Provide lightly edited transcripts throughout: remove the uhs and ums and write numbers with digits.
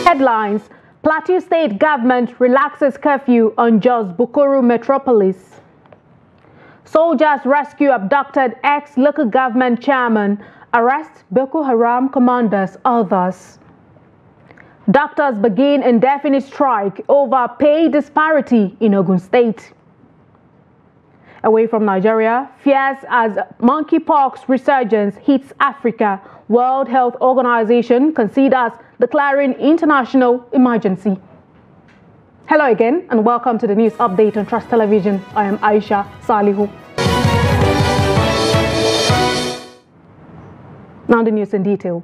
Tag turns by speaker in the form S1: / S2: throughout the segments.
S1: Headlines: Plateau State government relaxes curfew on Jos Bukuru metropolis. Soldiers rescue abducted ex-local government chairman, arrest Boko Haram commanders, others. Doctors begin indefinite strike over pay disparity in Ogun State. Away from Nigeria, fears as monkeypox resurgence hits Africa. World Health Organization considers declaring international emergency. Hello again and welcome to the news update on Trust Television. I am Aisha Salihu. Now the news in detail.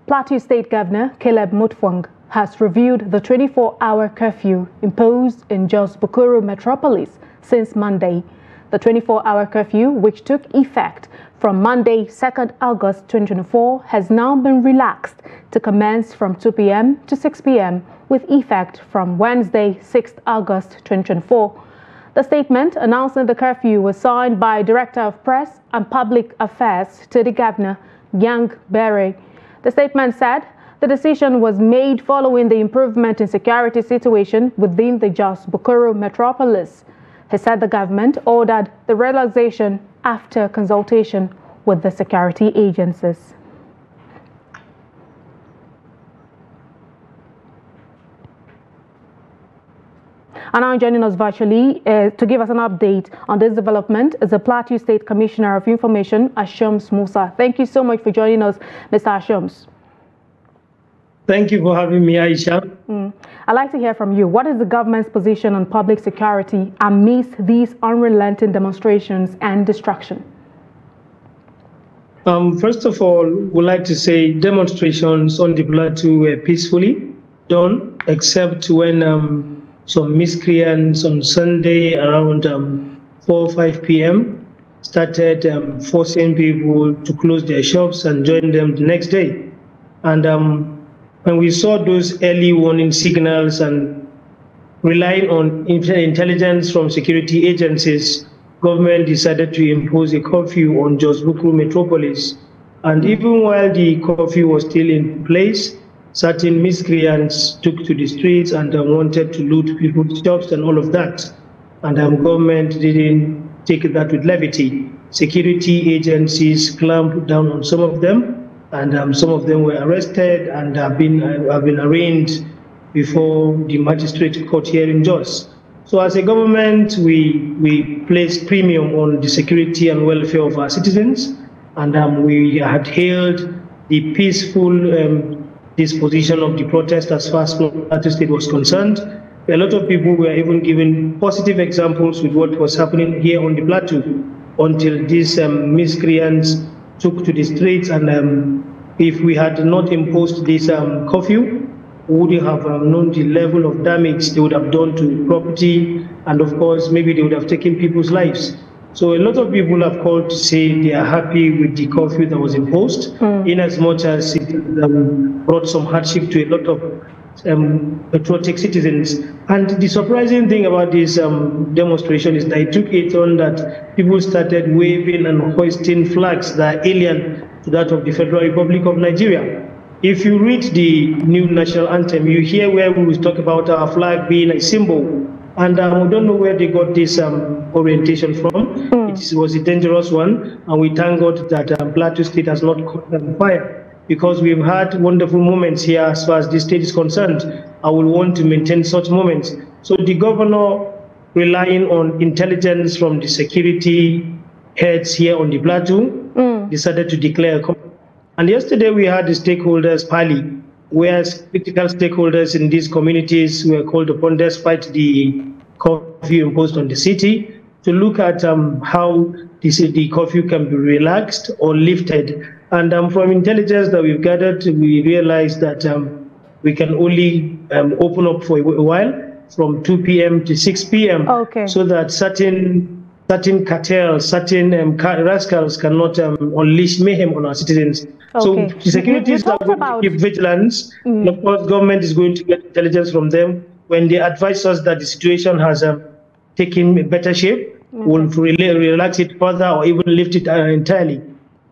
S1: Plateau State Governor Caleb Mutfwang has reviewed the 24-hour curfew imposed in Jos Bukuru metropolis since Monday. The 24-hour curfew, which took effect from Monday, 2nd August 2024, has now been relaxed to commence from 2 p.m. to 6 p.m. with effect from Wednesday, 6th August 2024. The statement announcing the curfew was signed by Director of Press and Public Affairs to the Governor, Yang Bere. The statement said the decision was made following the improvement in security situation within the Jos Bukuru metropolis. He said the government ordered the relaxation after consultation with the security agencies. And now joining us virtually to give us an update on this development is the Plateau State Commissioner of Information, Ashoms Musa. Thank you so much for joining us, Mr. Ashoms.
S2: Thank you for having me, Aisha.
S1: I'd like to hear from you. What is the government's position on public security amidst these unrelenting demonstrations and destruction?
S2: First of all, we'd like to say demonstrations on the plateau were peacefully done, except when some miscreants on Sunday around 4 or 5 p.m. started forcing people to close their shops and join them the next day. And when we saw those early warning signals and relying on intelligence from security agencies, government decided to impose a curfew on Jos Bukuru metropolis. And even while the curfew was still in place, certain miscreants took to the streets and wanted to loot people's shops and all of that. And government didn't take that with levity. Security agencies clamped down on some of them, and some of them were arrested and have been arraigned before the magistrate court here in Jos. So as a government, we place premium on the security and welfare of our citizens, and we had hailed the peaceful disposition of the protest as far as Plateau State was concerned. A lot of people were even given positive examples with what was happening here on the plateau until these miscreants took to the streets, and if we had not imposed this curfew, we would have known the level of damage they would have done to property, and of course maybe they would have taken people's lives. So a lot of people have called to say they are happy with the curfew that was imposed, in as much as it brought some hardship to a lot of patriotic citizens. And the surprising thing about this demonstration is that it took it on that people started waving and hoisting flags that are alien to that of the Federal Republic of Nigeria. If you read the new national anthem, you hear where we talk about our flag being a symbol. And we don't know where they got this orientation from. It was a dangerous one, and we thank God that Plateau State has not caught on fire, because we've had wonderful moments here as far as this state is concerned. I will want to maintain such moments. So the governor, relying on intelligence from the security heads here on the plateau, decided to declare. And yesterday we had the stakeholders parley, where critical stakeholders in these communities were called upon, despite the curfew imposed on the city, to look at how the curfew can be relaxed or lifted. And from intelligence that we've gathered, we realized that we can only open up for a while from 2 p.m. to 6 p.m. So that certain cartels, certain rascals cannot unleash mayhem on our citizens. So the securities are going to keep vigilance. Of course, government is going to get intelligence from them. When they advise us that the situation has taken better shape, we'll relax it further or even lift it entirely.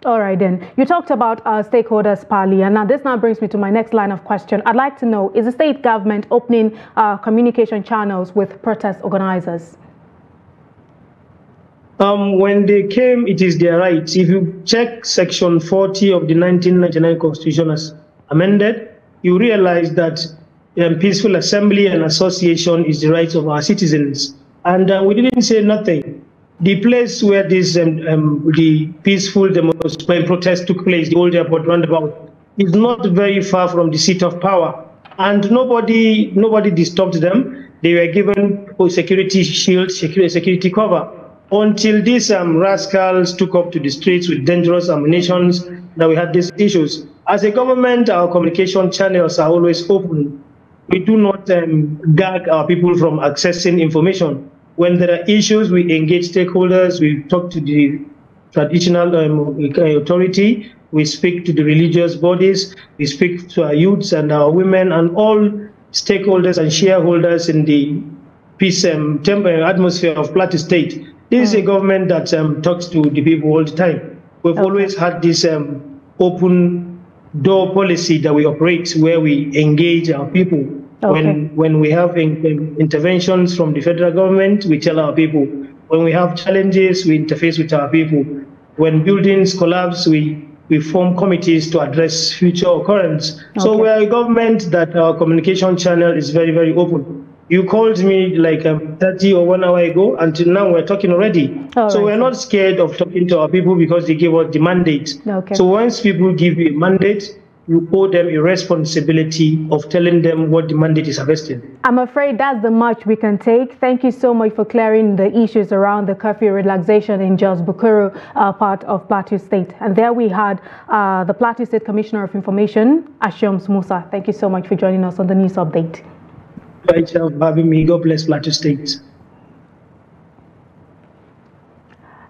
S1: All right, then. You talked about stakeholders, Pali, and now this brings me to my next line of question. I'd like to know, is the state government opening communication channels with protest organizers?
S2: When they came, it is their right. If you check Section 40 of the 1999 Constitution as amended, you realize that peaceful assembly and association is the right of our citizens. And we didn't say nothing. The place where this the peaceful protest took place, the old airport roundabout, is not very far from the seat of power, and nobody disturbed them. They were given security shield, security cover, until these rascals took up to the streets with dangerous ammunitions. That we had these issues. As a government, our communication channels are always open. We do not gag our people from accessing information. When there are issues, we engage stakeholders, we talk to the traditional authority, we speak to the religious bodies, we speak to our youths and our women and all stakeholders and shareholders in the peace atmosphere of Plateau State. This is a government that talks to the people all the time. We've always had this open door policy that we operate, where we engage our people. When we have interventions from the federal government, we tell our people. When we have challenges, we interface with our people. When buildings collapse, we form committees to address future occurrence. So we are a government that our communication channel is very, very open. You called me like 30 or 1 hour ago, until now we're talking already. So we're not scared of talking to our people because they give us the mandate. So once people give you a mandate, you owe them a responsibility of telling them what the mandate is harvesting.
S1: I'm afraid that's the much we can take. Thank you so much for clearing the issues around the curfew relaxation in Jos Bukuru part of Plateau State. And there we had the Plateau State Commissioner of Information, Ashoms Musa. Thank you so much for joining us on the news update.
S2: Thank you for having me. God bless Plateau State.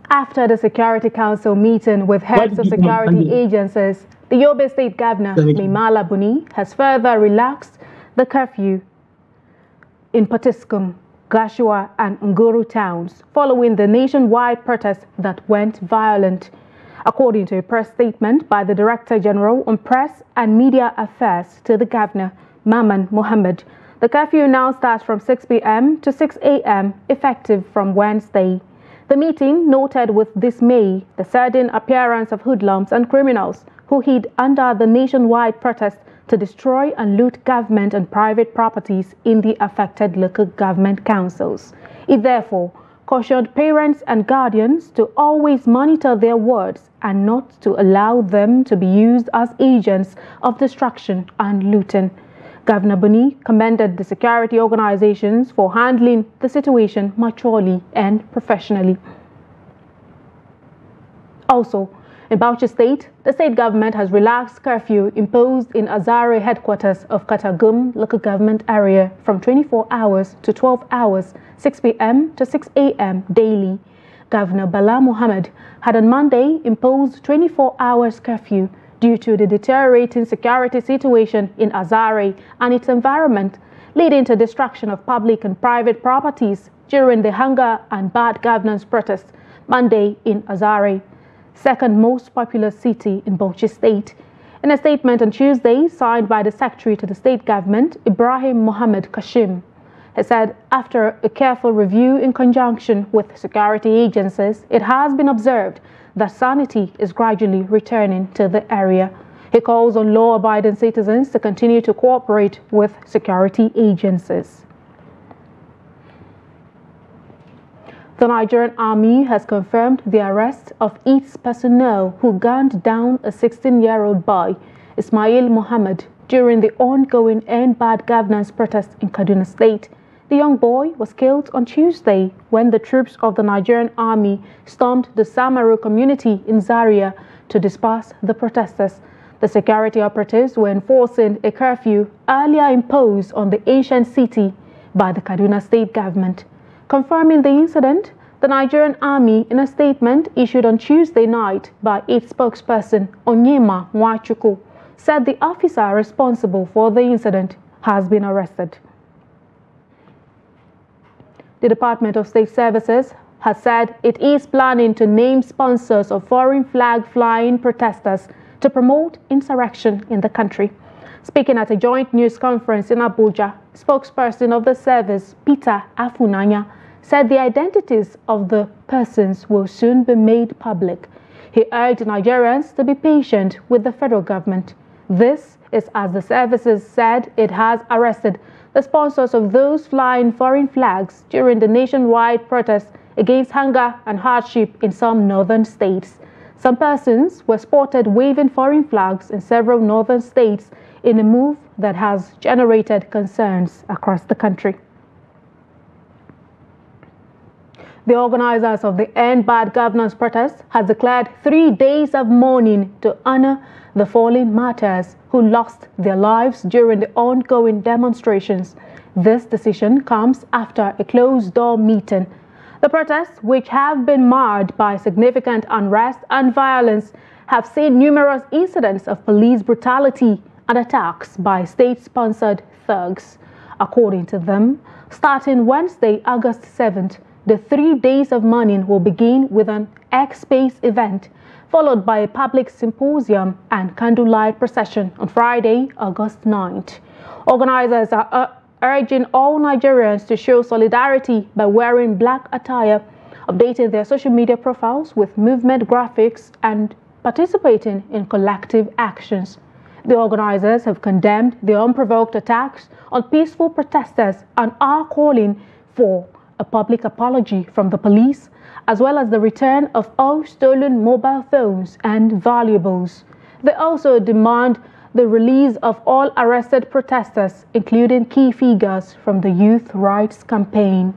S1: After the Security Council meeting with heads of security agencies, the Yobe State Governor, Wale Edun, has further relaxed the curfew in Potiskum, Gashua and Nguru towns following the nationwide protest that went violent. According to a press statement by the Director General on Press and Media Affairs to the Governor, Maman Mohammed, the curfew now starts from 6 p.m. to 6 a.m. effective from Wednesday. The meeting noted with dismay the sudden appearance of hoodlums and criminals who hid under the nationwide protest to destroy and loot government and private properties in the affected local government councils. It therefore cautioned parents and guardians to always monitor their words and not to allow them to be used as agents of destruction and looting. Governor Buni commended the security organizations for handling the situation maturely and professionally. Also, in Bauchi State, the state government has relaxed curfew imposed in Azare headquarters of Katagum local government area from 24 hours to 12 hours, 6 p.m. to 6 a.m. daily. Governor Bala Mohammed had on Monday imposed 24 hours curfew due to the deteriorating security situation in Azare and its environment, leading to destruction of public and private properties during the hunger and bad governance protest Monday in Azare, second most populous city in Bauchi State. In a statement on Tuesday signed by the Secretary to the State Government, Ibrahim Mohammed Kashim, he said, after a careful review in conjunction with security agencies, it has been observed that sanity is gradually returning to the area. He calls on law-abiding citizens to continue to cooperate with security agencies. The Nigerian Army has confirmed the arrest of its personnel who gunned down a 16-year-old boy, Ismail Mohammed, during the ongoing End Bad Governance protest in Kaduna State. The young boy was killed on Tuesday when the troops of the Nigerian Army stormed the Samaru community in Zaria to disperse the protesters. The security operatives were enforcing a curfew earlier imposed on the ancient city by the Kaduna State government. Confirming the incident, the Nigerian Army, in a statement issued on Tuesday night by its spokesperson, Onyema Nwachukwu, said the officer responsible for the incident has been arrested. The Department of State Services has said it is planning to name sponsors of foreign flag flying protesters to promote insurrection in the country. Speaking at a joint news conference in Abuja, spokesperson of the service, Peter Afunanya, said the identities of the persons will soon be made public. He urged Nigerians to be patient with the federal government. This is as the services said it has arrested the sponsors of those flying foreign flags during the nationwide protest against hunger and hardship in some northern states. Some persons were spotted waving foreign flags in several northern states in a move that has generated concerns across the country. The organizers of the End Bad Governance protest has declared 3 days of mourning to honor the fallen martyrs who lost their lives during the ongoing demonstrations. This decision comes after a closed-door meeting. The protests, which have been marred by significant unrest and violence, have seen numerous incidents of police brutality and attacks by state-sponsored thugs. According to them, starting Wednesday, August 7th, the 3 days of mourning will begin with an X-Space event, followed by a public symposium and candlelight procession on Friday, August 9th. Organizers are urging all Nigerians to show solidarity by wearing black attire, updating their social media profiles with movement graphics, and participating in collective actions. The organizers have condemned the unprovoked attacks on peaceful protesters and are calling for a public apology from the police, as well as the return of all stolen mobile phones and valuables. They also demand the release of all arrested protesters, including key figures from the Youth Rights Campaign.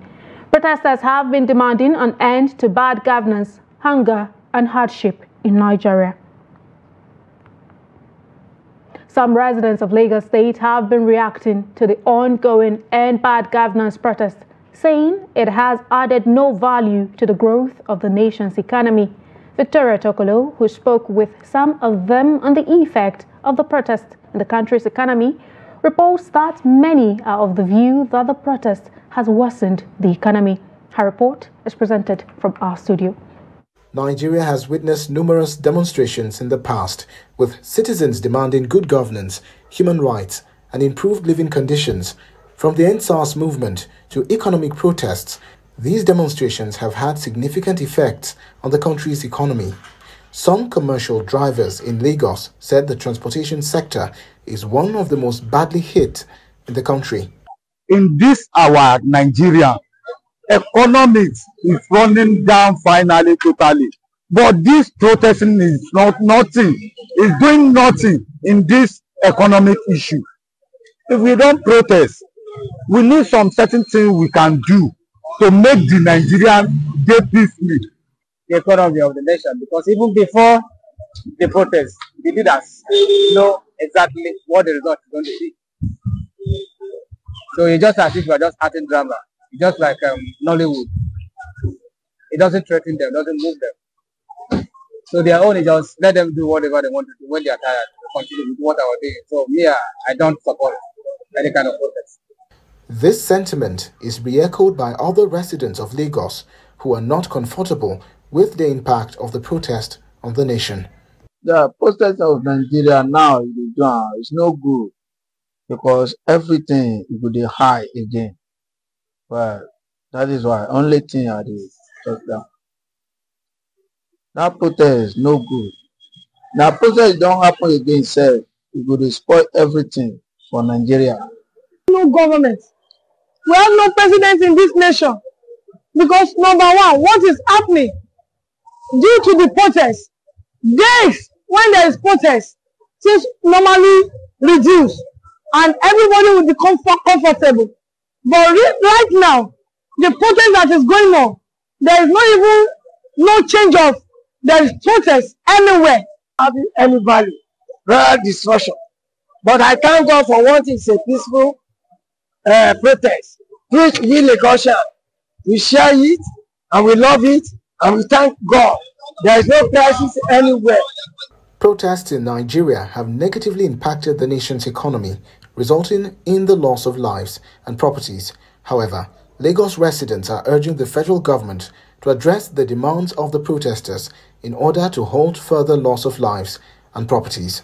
S1: Protesters have been demanding an end to bad governance, hunger, and hardship in Nigeria. Some residents of Lagos State have been reacting to the ongoing End Bad Governance protest, saying it has added no value to the growth of the nation's economy. Victoria Tokolo, who spoke with some of them on the effect of the protest in the country's economy, reports that many are of the view that the protest has worsened the economy. Her report is presented from our studio.
S3: Nigeria has witnessed numerous demonstrations in the past, with citizens demanding good governance, human rights, and improved living conditions. From the EndSARS movement to economic protests, these demonstrations have had significant effects on the country's economy. Some commercial drivers in Lagos said the transportation sector is one of the most badly hit in the country.
S4: In this our Nigeria, economics is running down finally totally. But this protesting is nothing. It's doing nothing in this economic issue. If we don't protest, we need some certain things we can do to make the Nigerian day peaceful.
S5: The economy of the nation, because even before the protest, the leaders know exactly what the result is going to be. So it's just as if you are just acting drama, it's just like Nollywood. It doesn't threaten them, doesn't move them. So their own is just let them do whatever they want to do. When they are tired, they continue with what they are doing. So yeah, I don't support any kind of protest.
S3: This sentiment is re-echoed by other residents of Lagos who are not comfortable with the impact of the protest on the nation.
S6: The protest of Nigeria now is no good because everything is going to high again. Well, that is why only thing are the shutdown. That protest is no good. Now protest don't happen again, sir. It will spoil everything for Nigeria.
S7: No government. We have no president in this nation because number one, what is happening due to the protest? Days when there is protest, things normally reduce and everybody will be comfortable. But right now, the protest that is going on, there is not even no change of there is protest anywhere.
S5: Having any value, rather destruction. But I thank God for what is a peaceful protest, which we Lagosian, we share it and we love it and we thank God. There is no crisis anywhere.
S3: Protests in Nigeria have negatively impacted the nation's economy, resulting in the loss of lives and properties. However, Lagos residents are urging the federal government to address the demands of the protesters in order to halt further loss of lives and properties.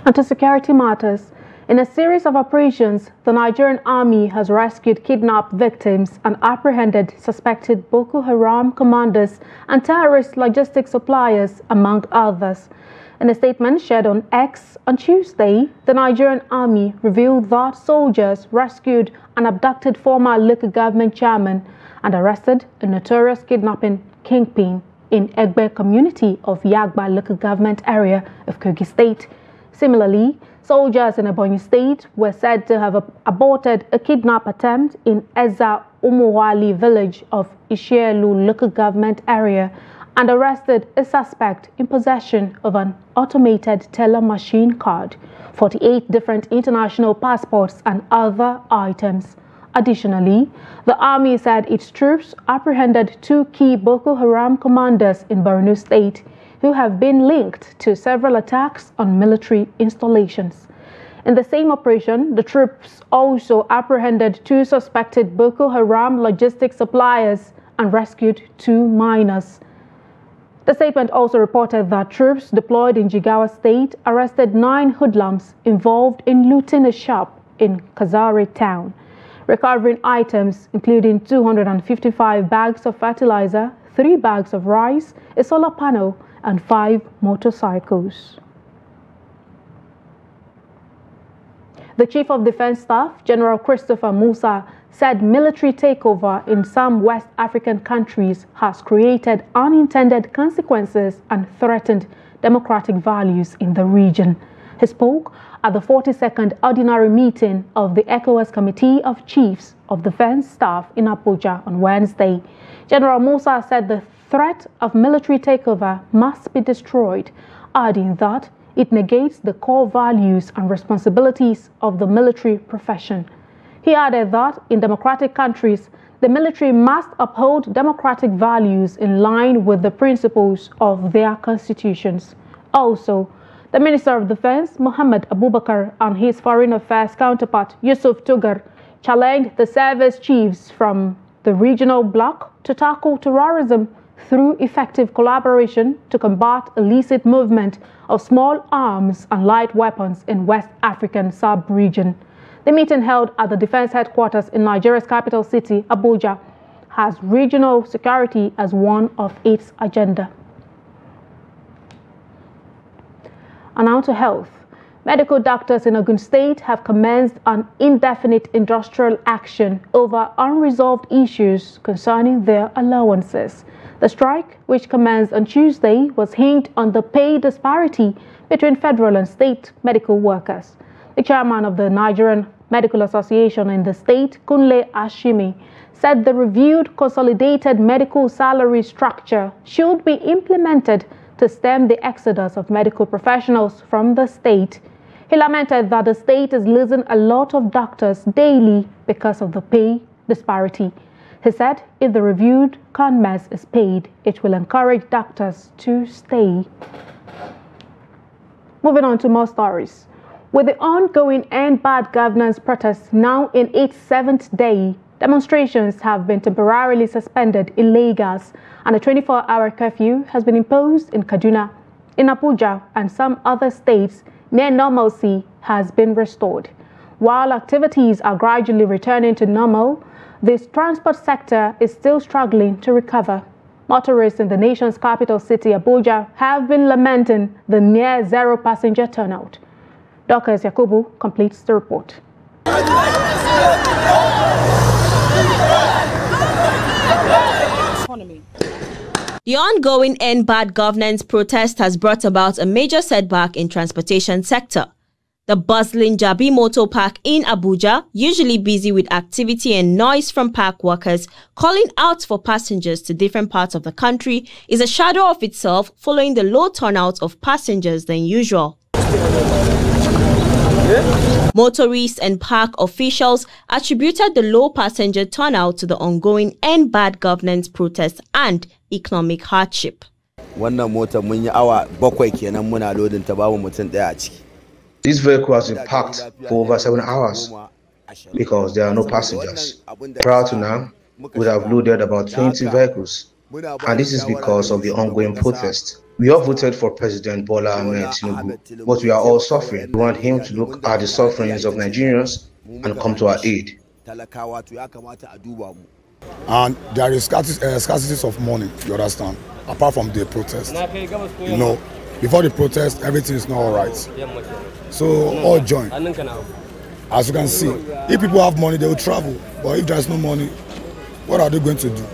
S1: And to security matters, in a series of operations, the Nigerian Army has rescued kidnapped victims and apprehended suspected Boko Haram commanders and terrorist logistics suppliers, among others. In a statement shared on X on Tuesday, the Nigerian Army revealed that soldiers rescued an abducted former local government chairman and arrested a notorious kidnapping kingpin in Egbe community of Yagba local government area of Kogi State. Similarly, soldiers in Ebonyi State were said to have aborted a kidnap attempt in Eza Umuwali village of Ishielu local government area and arrested a suspect in possession of an automated teller machine card, 48 different international passports and other items. Additionally, the army said its troops apprehended 2 key Boko Haram commanders in Borno State who have been linked to several attacks on military installations. In the same operation, the troops also apprehended 2 suspected Boko Haram logistics suppliers and rescued 2 minors. The statement also reported that troops deployed in Jigawa State arrested 9 hoodlums involved in looting a shop in Kazare town, recovering items including 255 bags of fertilizer, 3 bags of rice, a solar panel, and 5 motorcycles. The Chief of Defense Staff, General Christopher Musa, said military takeover in some West African countries has created unintended consequences and threatened democratic values in the region. He spoke at the 42nd Ordinary Meeting of the ECOWAS Committee of Chiefs of Defense Staff in Abuja on Wednesday. General Musa said the threat of military takeover must be destroyed, adding that it negates the core values and responsibilities of the military profession. He added that in democratic countries, the military must uphold democratic values in line with the principles of their constitutions. Also, the Minister of Defense, Mohammed Abubakar, and his Foreign Affairs counterpart, Yusuf Tugar, challenged the service chiefs from the regional bloc to tackle terrorism through effective collaboration to combat illicit movement of small arms and light weapons in West African sub-region. The meeting held at the defense headquarters in Nigeria's capital city, Abuja, has regional security as one of its agenda. And now to health. Medical doctors in Ogun State have commenced an indefinite industrial action over unresolved issues concerning their allowances. The strike, which commenced on Tuesday, was hinged on the pay disparity between federal and state medical workers. The chairman of the Nigerian Medical Association in the state, Kunle Ashimi, said the reviewed consolidated medical salary structure should be implemented to stem the exodus of medical professionals from the state. He lamented that the state is losing a lot of doctors daily because of the pay disparity. He said if the reviewed CONMES is paid, it will encourage doctors to stay. Moving on to more stories. With the ongoing End Bad Governance protests now in its 7th day, demonstrations have been temporarily suspended in Lagos, and a 24-hour curfew has been imposed in Kaduna. In Abuja and some other states, near normalcy has been restored. While activities are gradually returning to normal, this transport sector is still struggling to recover. Motorists in the nation's capital city, Abuja, have been lamenting the near-zero passenger turnout. Dorcas Yakubu completes the report.
S8: The ongoing End Bad Governance protest has brought about a major setback in transportation sector. The bustling Jabi Motor Park in Abuja, usually busy with activity and noise from park workers calling out for passengers to different parts of the country, is a shadow of itself following the low turnout of passengers than usual. Motorists and park officials attributed the low passenger turnout to the ongoing End Bad Governance protest and economic hardship.
S9: This vehicle has been parked for over 7 hours because there are no passengers. Prior to now, would have loaded about 20 vehicles. And this is because of the ongoing protest. We all voted for President Bola Ahmed Tinubu, but we are all suffering. We want him to look at the sufferings of Nigerians and come to our aid.
S10: And there is scarcity of money, you understand, apart from the protest. You know, before the protest, everything is not all right. So all join. As you can see, if people have money, they will travel. But if there's no money, what are they going to do?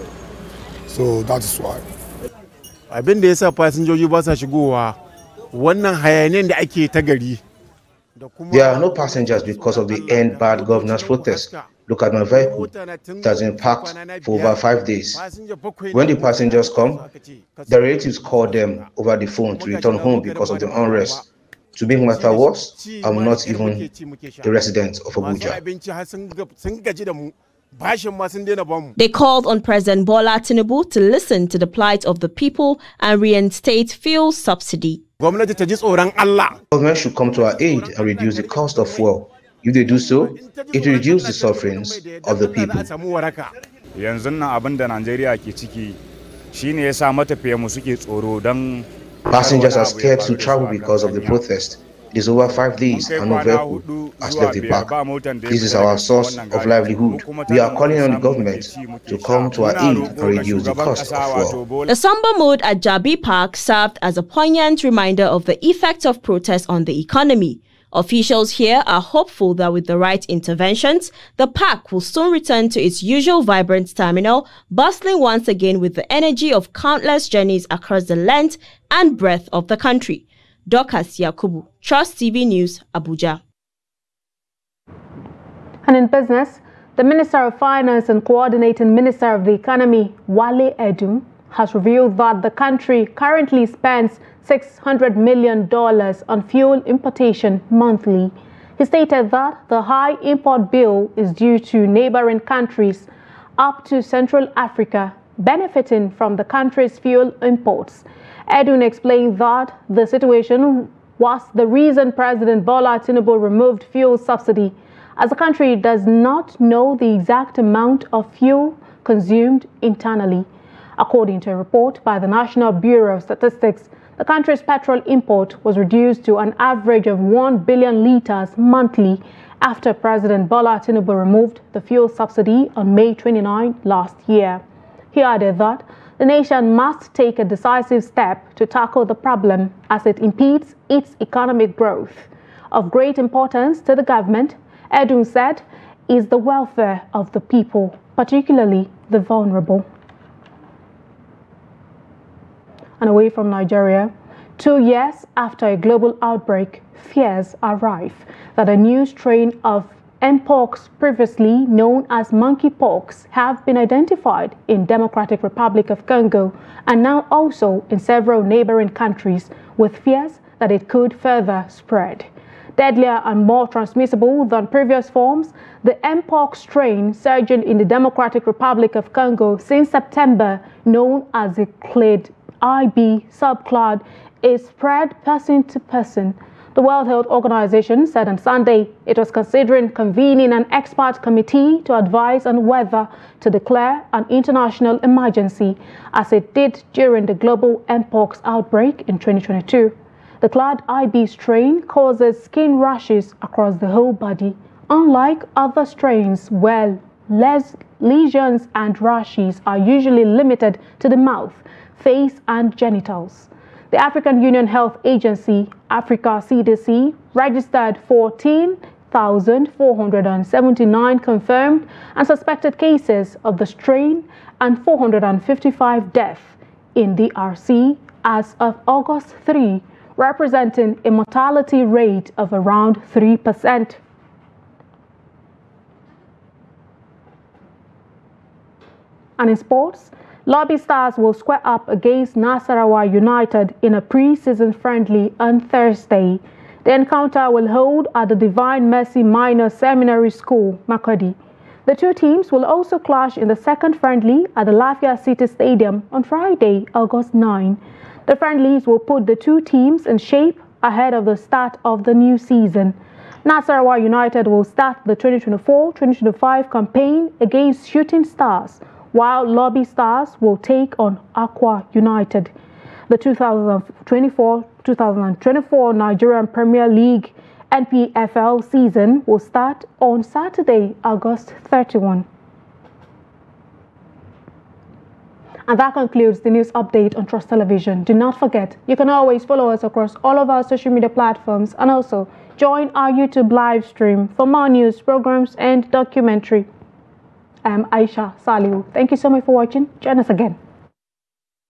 S10: So that is why.
S11: Abin da yasa fasinjoji ba sa shigowa wannan hayaniyar da ake ta gari.
S9: There are no passengers because of the End Bad Governance protest. Look at my vehicle. It has been parked for over 5 days. When the passengers come, the relatives call them over the phone to return home because of the unrest. To make matters worse, I'm not even a resident of Abuja.
S8: They called on President Bola Tinubu to listen to the plight of the people and reinstate fuel subsidy.
S9: Government should come to our aid and reduce the cost of fuel. If they do so, it will reduce the sufferings of the people. Passengers are scared to travel because of the protest. It is over 5 days and no vehicle has left the park. This is our source of livelihood. We are calling on the government to come to our aid and reduce the cost of fuel.
S8: The somber mood at Jabi Park served as a poignant reminder of the effect of protests on the economy. Officials here are hopeful that with the right interventions, the park will soon return to its usual vibrant terminal, bustling once again with the energy of countless journeys across the length and breadth of the country. Dorcas Yakubu, Trust TV News, Abuja.
S1: And in business, the Minister of Finance and Coordinating Minister of the Economy, Wale Edun, has revealed that the country currently spends $600 million on fuel importation monthly. He stated that the high import bill is due to neighboring countries up to Central Africa benefiting from the country's fuel imports. Edun explained that the situation was the reason President Bola Tinubu removed fuel subsidy, as the country does not know the exact amount of fuel consumed internally. According to a report by the National Bureau of Statistics, the country's petrol import was reduced to an average of 1 billion litres monthly after President Bola Tinubu removed the fuel subsidy on May 29 last year. He added that the nation must take a decisive step to tackle the problem as it impedes its economic growth. Of great importance to the government, Edun said, is the welfare of the people, particularly the vulnerable. And away from Nigeria, 2 years after a global outbreak, fears are rife that a new strain of Mpox, previously known as monkeypox, have been identified in Democratic Republic of Congo and now also in several neighboring countries, with fears that it could further spread. Deadlier and more transmissible than previous forms, the Mpox strain surging in the Democratic Republic of Congo since September, known as the Clade IB subclad, is spread person to person. The World Health Organization said on Sunday it was considering convening an expert committee to advise on whether to declare an international emergency, as it did during the global Mpox outbreak in 2022. The Clade IB strain causes skin rashes across the whole body, unlike other strains where lesions and rashes are usually limited to the mouth, face and genitals. The African Union Health Agency, Africa CDC, registered 14,479 confirmed and suspected cases of the strain and 455 deaths in DRC as of August 3, representing a mortality rate of around 3%. And in sports, Lobi Stars will square up against Nasarawa United in a pre-season friendly on Thursday. The encounter will hold at the Divine Mercy Minor Seminary School, Makodi. The two teams will also clash in the second friendly at the Lafia City Stadium on Friday, August 9. The friendlies will put the two teams in shape ahead of the start of the new season. Nasarawa United will start the 2024-2025 campaign against Shooting Stars, while Lobi Stars will take on Aqua United. The 2024 Nigerian Premier League NPFL season will start on Saturday, August 31. And that concludes the news update on Trust Television. Do not forget, you can always follow us across all of our social media platforms and also join our YouTube live stream for more news, programs, and documentary. I'm Aisha Saliu. Thank you so much for watching. Join us again.